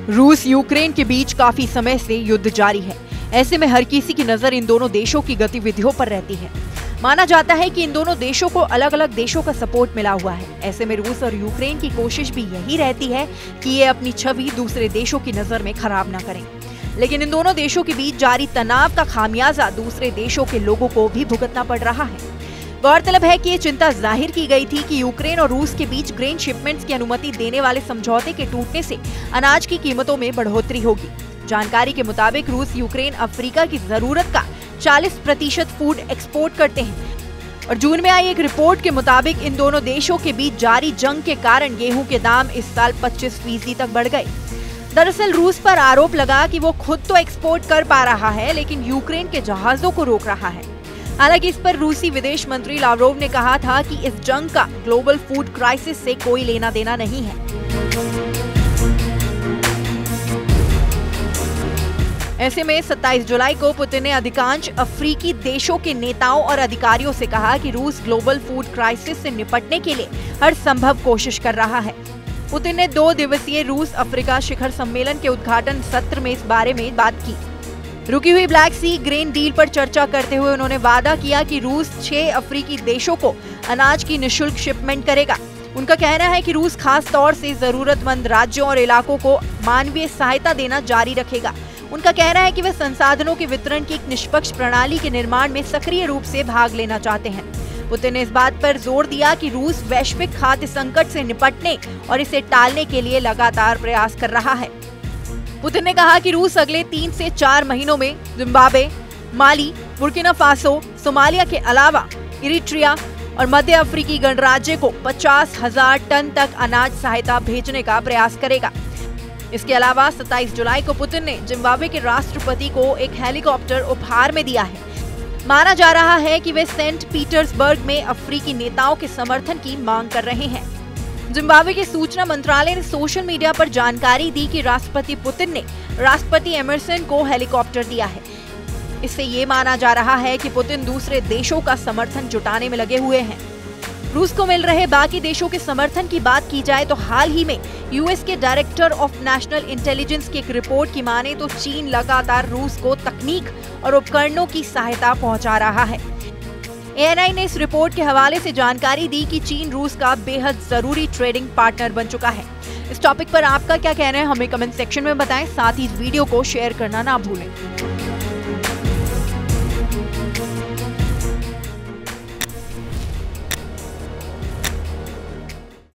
रूस यूक्रेन के बीच काफी समय से युद्ध जारी है। ऐसे में हर किसी की नजर इन दोनों देशों की गतिविधियों पर रहती है। माना जाता है कि इन दोनों देशों को अलग अलग देशों का सपोर्ट मिला हुआ है। ऐसे में रूस और यूक्रेन की कोशिश भी यही रहती है कि ये अपनी छवि दूसरे देशों की नजर में खराब न करें। लेकिन इन दोनों देशों के बीच जारी तनाव का खामियाजा दूसरे देशों के लोगों को भी भुगतना पड़ रहा है। गौरतलब है कि ये चिंता जाहिर की गई थी कि यूक्रेन और रूस के बीच ग्रेन शिपमेंट्स की अनुमति देने वाले समझौते के टूटने से अनाज की कीमतों में बढ़ोतरी होगी। जानकारी के मुताबिक रूस यूक्रेन अफ्रीका की जरूरत का 40% फूड एक्सपोर्ट करते हैं और जून में आई एक रिपोर्ट के मुताबिक इन दोनों देशों के बीच जारी जंग के कारण गेहूं के दाम इस साल 25% तक बढ़ गए। दरअसल रूस पर आरोप लगा कि वो खुद तो एक्सपोर्ट कर पा रहा है लेकिन यूक्रेन के जहाजों को रोक रहा है। हालांकि इस पर रूसी विदेश मंत्री लावरोव ने कहा था कि इस जंग का ग्लोबल फूड क्राइसिस से कोई लेना देना नहीं है। ऐसे में 27 जुलाई को पुतिन ने अधिकांश अफ्रीकी देशों के नेताओं और अधिकारियों से कहा कि रूस ग्लोबल फूड क्राइसिस से निपटने के लिए हर संभव कोशिश कर रहा है। पुतिन ने 2 दिवसीय रूस अफ्रीका शिखर सम्मेलन के उद्घाटन सत्र में इस बारे में बात की। रुकी हुई ब्लैक सी ग्रेन डील पर चर्चा करते हुए उन्होंने वादा किया कि रूस 6 अफ्रीकी देशों को अनाज की निःशुल्क शिपमेंट करेगा। उनका कहना है कि रूस खास तौर से जरूरतमंद राज्यों और इलाकों को मानवीय सहायता देना जारी रखेगा। उनका कहना है कि वे संसाधनों के वितरण की एक निष्पक्ष प्रणाली के निर्माण में सक्रिय रूप से भाग लेना चाहते हैं। पुतिन ने इस बात पर जोर दिया कि रूस वैश्विक खाद्य संकट से निपटने और इसे टालने के लिए लगातार प्रयास कर रहा है। पुतिन ने कहा कि रूस अगले 3 से 4 महीनों में जिम्बाब्वे, माली, बुर्किना फासो, सोमालिया के अलावा इरिट्रिया और मध्य अफ्रीकी गणराज्य को 50,000 टन तक अनाज सहायता भेजने का प्रयास करेगा। इसके अलावा 27 जुलाई को पुतिन ने जिम्बाब्वे के राष्ट्रपति को एक हेलीकॉप्टर उपहार में दिया है। माना जा रहा है कि वे सेंट पीटर्सबर्ग में अफ्रीकी नेताओं के समर्थन की मांग कर रहे हैं। जिम्बाब्वे के सूचना मंत्रालय ने सोशल मीडिया पर जानकारी दी कि राष्ट्रपति पुतिन ने राष्ट्रपति एमरसन को हेलीकॉप्टर दिया है। इससे ये माना जा रहा है कि पुतिन दूसरे देशों का समर्थन जुटाने में लगे हुए हैं। रूस को मिल रहे बाकी देशों के समर्थन की बात की जाए तो हाल ही में यूएस के डायरेक्टर ऑफ नेशनल इंटेलिजेंस की एक रिपोर्ट की माने तो चीन लगातार रूस को तकनीक और उपकरणों की सहायता पहुंचा रहा है। एएनआई ने इस रिपोर्ट के हवाले से जानकारी दी कि चीन रूस का बेहद जरूरी ट्रेडिंग पार्टनर बन चुका है। इस टॉपिक पर आपका क्या कहना है हमें कमेंट सेक्शन में बताएं। साथ ही इस वीडियो को शेयर करना ना भूलें।